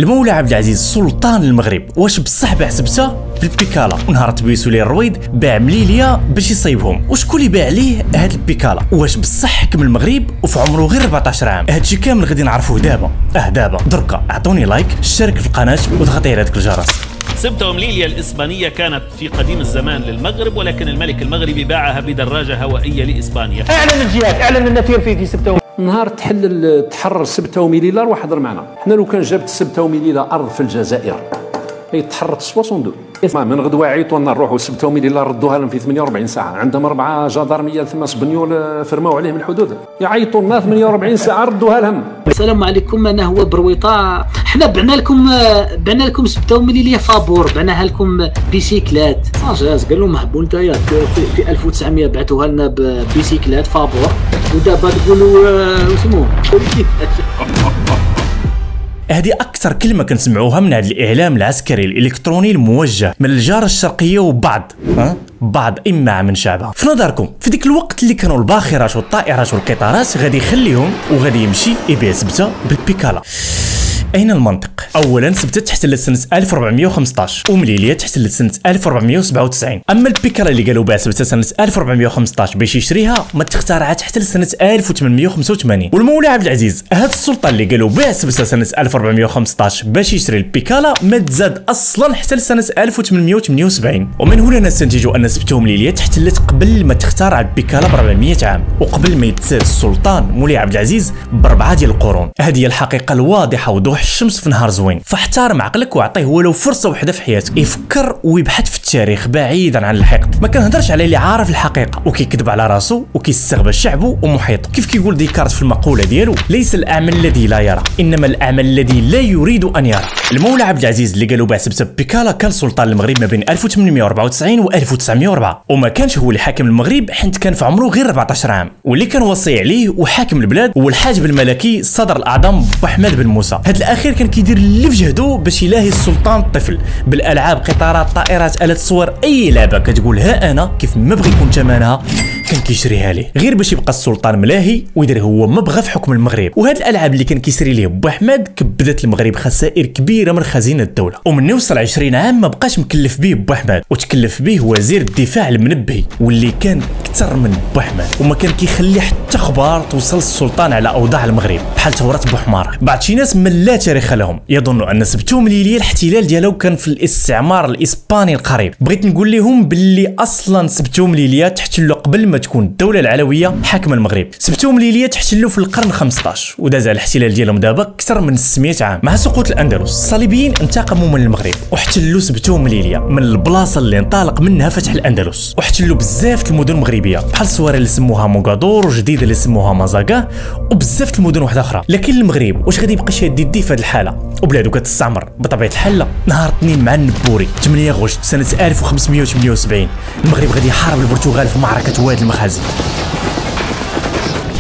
المولى عبد العزيز سلطان المغرب واش بصح باع سبته بالبيكالا، ونهار تبيسوا ليه الرويض باع مليليا باش يصيبهم، وشكون اللي باع ليه هاد البيكالا؟ واش بصح حكم المغرب وفي عمره غير 14 عام؟ هادشي كامل غادي نعرفوه دابا. دابا دركا اعطوني لايك، اشترك في القناه وضغطي على هذاك الجرس. سبته ومليليا الإسبانية كانت في قديم الزمان للمغرب، ولكن الملك المغربي باعها بدراجة هوائية لإسبانيا. اعلن الجهات، اعلن النفير في سبته. نهار تحرر سبته ومليلة روح حضر معنا. حنا لو كان جابت سبته ومليلة ارض في الجزائر تحررت 62 من غدوه عيطوا لنا نروحوا سبته ومليلة ردوها لهم في 48 ساعه. عندهم 4 جدارميه ثم سبنيول فرماو عليهم الحدود، يعيطوا لنا 48 ساعه ردوها لهم. السلام عليكم، انا هو برويطه. حنا بعنا لكم سبته ومليلية فابور، بعناها لكم بيسيكلات جاز. قالوا مهبول نتايا في 1900 بعثوها لنا ببيسيكلات فابور، ودابا تقولوا اسمو هذه أكثر كلمة كنسمعوها من هذا الإعلام العسكري الإلكتروني الموجه من الجارة الشرقية وبعض إما من شعبها. في نظركم في ديك الوقت اللي كانوا الباخرات والطائرات والقطارات غادي يخليهم وغادي يمشي يبيع سبته بالبيكالا؟ أين المنطق؟ أولا سبته تحتلت سنة 1415 ومليلية تحتلت سنة 1497. أما البيكالا اللي قالوا باع سبته سنة 1415 باش يشريها ما تخترعت حتى لسنة 1885. والمولى عبد العزيز هذا السلطان اللي قالوا باع سبته سنة 1415 باش يشري البيكالا ما تزاد أصلا حتى لسنة 1878. ومن هنا نستنتج أن سبته ومليلية تحتلت قبل ما تخترع البيكالا ب 400 عام، وقبل ما يتساد السلطان مولاي عبد العزيز ب4 ديال القرون. هذه هي الحقيقة الواضحة وضوح الشمس في نهار زوين. فاحترم عقلك واعطيه ولو فرصه وحده في حياتك يفكر ويبحث في التاريخ بعيدا عن الحقد. ما كنهضرش على اللي عارف الحقيقه وكيكذب على راسو وكيستغبى شعبه ومحيطه. كيف كيقول ديكارت في المقوله ديالو: ليس الاعمى الذي لا يرى، انما الاعمى الذي لا يريد ان يرى. المولى عبد العزيز اللي قالوا باع سبته بيكالا كان سلطان المغرب ما بين 1894 و 1904، وما كانش هو اللي حاكم المغرب حيت كان في عمره غير 14 عام. واللي كان وصي عليه وحاكم البلاد هو الحاجب الملكي الصدر الاعظم بوحمد بن موسى. هذا الاخير كان كيدير اللي في جهده باش يلاهي السلطان الطفل بالالعاب، قطارات، طائرات، آلة صور، اي لعبه كتقول ها انا كيف ما بغى يكون ثمنها كان كيشريها ليه غير باش يبقى السلطان ملاهي ويدير هو ما بغى في حكم المغرب. وهاد الالعاب اللي كان كيسري ليه بوحمد كبدت المغرب خسائر كبيره من خزينه الدوله، ومن يوصل 20 عام ما بقاش مكلف به بوحمد، وتكلف به وزير الدفاع المنبهي واللي كان اكثر من بوحمد، وما كان كيخلي حتى اخبار توصل السلطان على اوضاع المغرب بحال ثوره بوحمار. بعض شي ناس من لا تاريخ لهم يظنوا ان سبته ومليلية الاحتلال ديالو كان في الاستعمار الاسباني القريب. بغيت نقول لهم باللي اصلا سبته ومليلية تحتلوا قبل ما تكون الدوله العلويه حاكمه المغرب. سبته ومليلية تحتلوا في القرن 15 وداز على الاحتلال ديالهم دابا اكثر من 600 عام. مع سقوط الاندلس الصليبيين انتقموا من المغرب واحتلوا سبته ومليلية من البلاصه اللي انطلق منها فتح الاندلس، واحتلوا بزاف المدن المغربيه بحال الصواري اللي سموها موغادور وجديده اللي سموها مازاغا وبزاف المدن واحده اخرى. لكن المغرب واش غادي يبقى شاد يدي في هذه الحاله وبلادو كتستعمر بطبيعه الحال؟ نهار 2 مع النبوري 8 غشت سنه 1578 المغرب غادي يحارب البرتغال في معركه وادي المخازي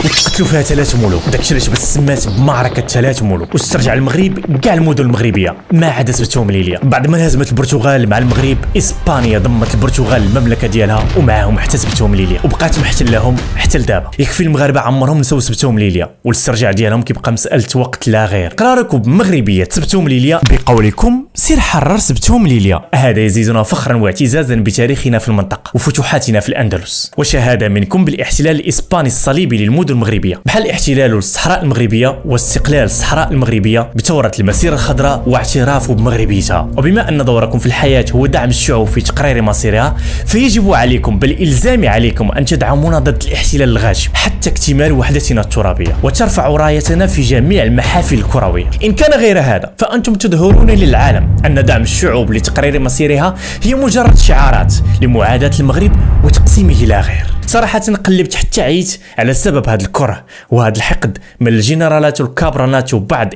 وتقتلوا فيها 3 ملوك. داكشي علاش بس سمات بمعركه 3 ملوك، واسترجع المغرب كاع المدن المغربيه ما عدا سبته ومليلية. بعد ما هزمت البرتغال مع المغرب اسبانيا ضمت البرتغال المملكه ديالها ومعاهم حتى سبته ومليلية وبقات محتلاهم حتى لدابا. يكفي المغاربه عمرهم نساو سبته ومليلية والاسترجاع ديالهم كيبقى مساله وقت لا غير. قراركم بمغربيه سبته ومليلية بقولكم سير حرر سبته ومليلية. هذا يزيدنا فخرا واعتزازا بتاريخنا في المنطقه وفتوحاتنا في الاندلس، وشهاده منكم بالاحتلال الاسباني الصليبي للمدن المغربيه بحال احتلال الصحراء المغربيه واستقلال الصحراء المغربيه بثوره المسيره الخضراء واعترافه بمغربيتها. وبما ان دوركم في الحياه هو دعم الشعوب في تقرير مصيرها، فيجب عليكم بالالزام عليكم ان تدعمونا ضد الاحتلال الغاشم حتى اكتمال وحدتنا الترابيه وترفعوا رايتنا في جميع المحافل الكرويه. ان كان غير هذا فانتم تظهرون للعالم ان دعم الشعوب لتقرير مصيرها هي مجرد شعارات لمعاداه المغرب وتقسيمه لا غير. صراحة قلبت حتى عيت على سبب هذا الكره وهذا الحقد من الجنرالات والكابرانات وبعض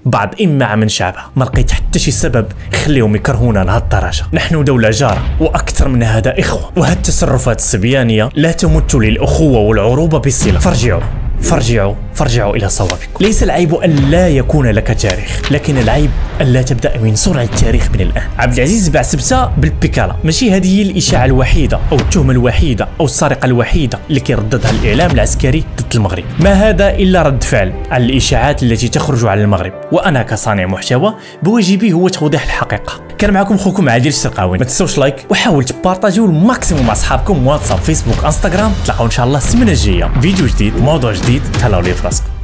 بعض إمعة من شعبها. ما لقيت حتى شي سبب يخليهم يكرهونا لهذه الدرجة. نحن دولة جارة وأكثر من هذا إخوة، وهذه التصرفات الصبيانية لا تمت للأخوة والعروبة بصلة. فارجعوا فارجعوا الى صوابكم. ليس العيب ان لا يكون لك تاريخ، لكن العيب ان لا تبدا من صنع التاريخ من الان. عبد العزيز بعسبته بالبيكالا، ماشي هذه هي الاشاعه الوحيده او التهمه الوحيده او السرقه الوحيده اللي كيرددها الاعلام العسكري ضد المغرب. ما هذا الا رد فعل على الاشاعات التي تخرج على المغرب، وانا كصانع محتوى بواجبي هو توضيح الحقيقه. كان معكم خوكم عادل الشرقاوي، ما تنسوش لايك وحاول تبارطاجيو الماكسيموم مع اصحابكم، واتساب، فيسبوك، انستغرام. تلاقاو ان شاء الله السمانه الجايه فيديو جديد، موضوع جديد. تهلاو لي فراسكم.